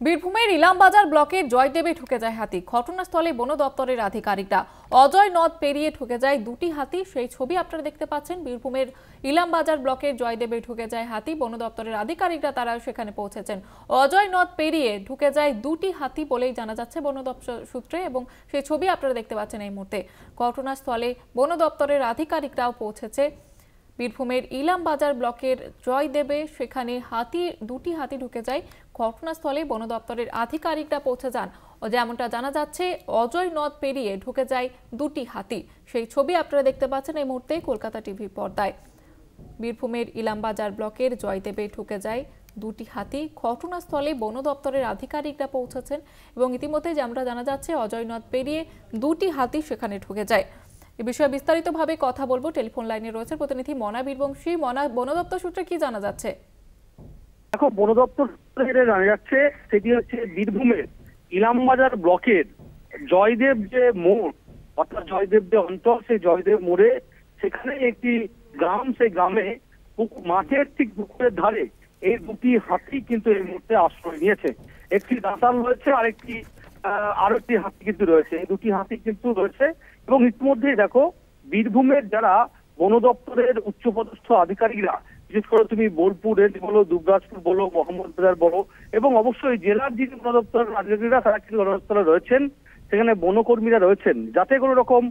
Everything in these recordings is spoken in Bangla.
বীরভূমের ইলামবাজার ব্লকের জয়দেবে ঢুকে যায় হাতি। ঘটনাস্থলে বন দপ্তরের আধিকারিকরা অজয় নদ পেরিয়ে ঢুকে যায় দুটি হাতি। সেই ছবি আপনারা দেখতে পাচ্ছেন। বীরভূমের ইলামবাজার ব্লকের জয়দেবে ঢুকে যায় হাতি। বন দপ্তরের আধিকারিকরা তারা সেখানে পৌঁছেছেন। অজয় নদ পেরিয়ে ঢুকে যায় দুটি হাতি বলেই জানা যাচ্ছে বন দপ্তর সূত্রে, এবং সেই ছবি আপনারা দেখতে পাচ্ছেন এই মুহূর্তে। ঘটনাস্থলে বন দপ্তরের আধিকারিকরাও পৌঁছেছে। বীরভূমের ইলামবাজার ব্লকের জয়দেবে সেখানে দুটি হাতি ঢুকে যায়। ঘটনাস্থলে বন দপ্তরের আধিকারিকরা পৌঁছে যান। যেমনটা জানা যাচ্ছে, অজয় নদ পেরিয়ে ঢুকে যায় দুটি হাতি। সেই ছবি আপনারা দেখতে পাচ্ছেন এই মুহূর্তে কলকাতা টিভি পর্দায়। বীরভূমের ইলামবাজার ব্লকের জয়দেবে ঢুকে যায় দুটি হাতি। ঘটনাস্থলে বন দপ্তরের আধিকারিকরা পৌঁছেছেন এবং ইতিমধ্যে যেমনটা জানা যাচ্ছে, অজয় নদ পেরিয়ে দুটি হাতি সেখানে ঢুকে যায়। এ বিষয়ে বিস্তারিতভাবে কথা বলবো। টেলিফোন লাইনে রয়েছে প্রতিনিধি মনা বীরবংশী। মনা, বন দপ্তর সূত্রে কি জানা যাচ্ছে? দেখো, বন দপ্তর যেটা জানা যাচ্ছে সেটি হচ্ছে বীরভূমের ইলামবাজার ব্লকের জয়দেব যে মোড়, অর্থাৎ জয়দেব যে অঞ্চল, সেই জয়দেব মোড়ে সেখানে একটি গ্রাম, সেই গ্রামে মাঠের ঠিক পুকুরের ধারে এই দুটি হাতি কিন্তু এই মুহূর্তে আশ্রয় নিয়েছে। একটি দাঁতাল রয়েছে, আরো একটি হাতি কিন্তু রয়েছে। এই দুটি হাতি কিন্তু রয়েছে এবং ইতিমধ্যেই দেখো, বীরভূমের যারা বন দপ্তরের উচ্চপদস্থ আধিকারিকরা, বিশেষ করে তুমি বোলপুর রেঞ্জ বলো, দুবরাজপুর বলো, মোহাম্মদবাজার বলো, এবং অবশ্যই জেলার যিনি বন দপ্তরের আধিকারিকরা তারা কিন্তু ঘটনাস্থলে রয়েছেন, সেখানে বনকর্মীরা রয়েছেন, যাতে কোনো রকম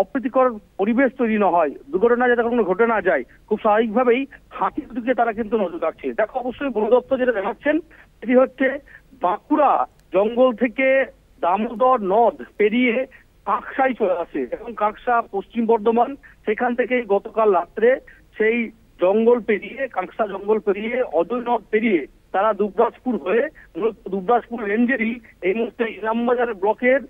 অপ্রীতিকর পরিবেশ তৈরি না হয়, দুর্ঘটনা যাতে কোনো ঘটে না যায়, খুব স্বাভাবিকভাবেই হাতির দিকে তারা কিন্তু নজর রাখছে। দেখো, অবশ্যই বন দপ্তর যেটা জানাচ্ছেন সেটি হচ্ছে বাঁকুড়া জঙ্গল থেকে দামোদর নদ পেরিয়ে কাঁকসায় চলে আসে এবং কাঁকসা পশ্চিম বর্ধমান, সেখান থেকে গতকাল রাত্রে সেই জঙ্গল পেরিয়ে, কাঁকসা জঙ্গল পেরিয়ে, অজয় নদ পেরিয়ে তারা দুবরাজপুর হয়ে, মূলত দুবরাজপুর রেঞ্জেরই এই মুহূর্তে ইলামবাজার ব্লকের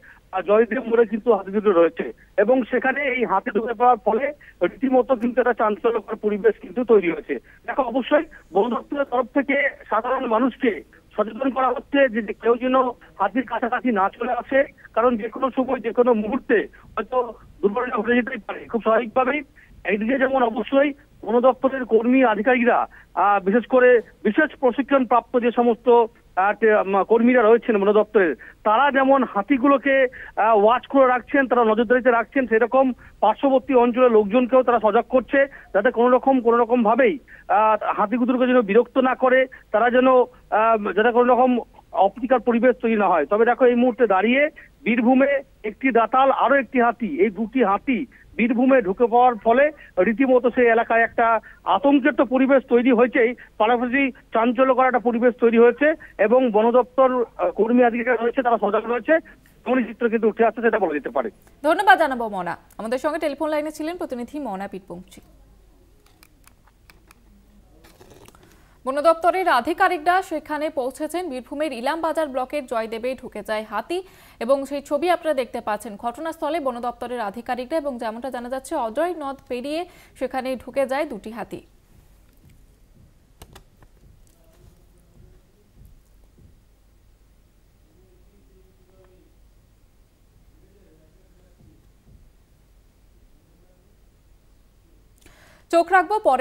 জয়দেব মোড়ে কিন্তু হাতি দুটো রয়েছে এবং সেখানে এই হাতি ঢুকে পড়ার ফলে রীতিমতো কিন্তু একটা চাঞ্চল্যকর পরিবেশ কিন্তু তৈরি হয়েছে। দেখো, অবশ্যই বন দপ্তরের তরফ থেকে সাধারণ মানুষকে সচেতন করা হচ্ছে যে কেউ যেন হাতির কাছাকাছি না চলে আসে, কারণ যে কোনো সময়, যে কোনো মুহূর্তে হয়তো দুর্ঘটনা ঘটে যেতেই পারে। খুব স্বাভাবিকভাবেই একদিকে যেমন অবশ্যই বন দপ্তরের কর্মী আধিকারিকরা, বিশেষ করে বিশেষ প্রশিক্ষণ প্রাপ্ত যে সমস্ত কর্মীরা রয়েছেন বন দপ্তরের, তারা যেমন হাতিগুলোকে ওয়াচ করে রাখছেন, তারা নজরদারিতে রাখছেন, সেরকম পার্শ্ববর্তী অঞ্চলের লোকজনকেও তারা সজাগ করছে, যাতে কোনো রকম ভাবেই হাতিগুলোকে যেন বিরক্ত না করে, তারা যেন যাতে কোনো রকম অপ্রীতিকর পরিবেশ তৈরি না হয়। তবে দেখো, এই মুহূর্তে দাঁড়িয়ে বীরভূমে একটি দাঁতাল, আরো একটি হাতি, এই দুটি হাতি বীরভূমে ঢুকে পড়ার ফলে রীতিমতো সেই এলাকায় একটা আতঙ্কের তো পরিবেশ তৈরি হয়েছেই, পাশাপাশি চাঞ্চল্যকর একটা পরিবেশ তৈরি হয়েছে এবং বন দপ্তর কর্মী আধিকারিকরা রয়েছে, তারা সজাগ রয়েছে। এমনই চিত্র কিন্তু উঠে আসছে, সেটা বলা যেতে পারে। ধন্যবাদ জানাবো মনা। আমাদের সঙ্গে টেলিফোন লাইনে ছিলেন প্রতিনিধি মনা বীরবংশী। বন দপ্তরের আধিকারিকরা সেখানে পৌঁছেছেন। বীরভূমের ইলামবাজার ব্লকের জয়দেবে ঢুকে যায় হাতি এবং সেই ছবি আপনারা দেখতে পাচ্ছেন। ঘটনাস্থলে বন দপ্তরের আধিকারিকরা এবং যেমনটা জানা যাচ্ছে, অজয় নদ পেরিয়ে সেখানে ঢুকে যায় দুটি হাতি। চোখ রাখবো পরে।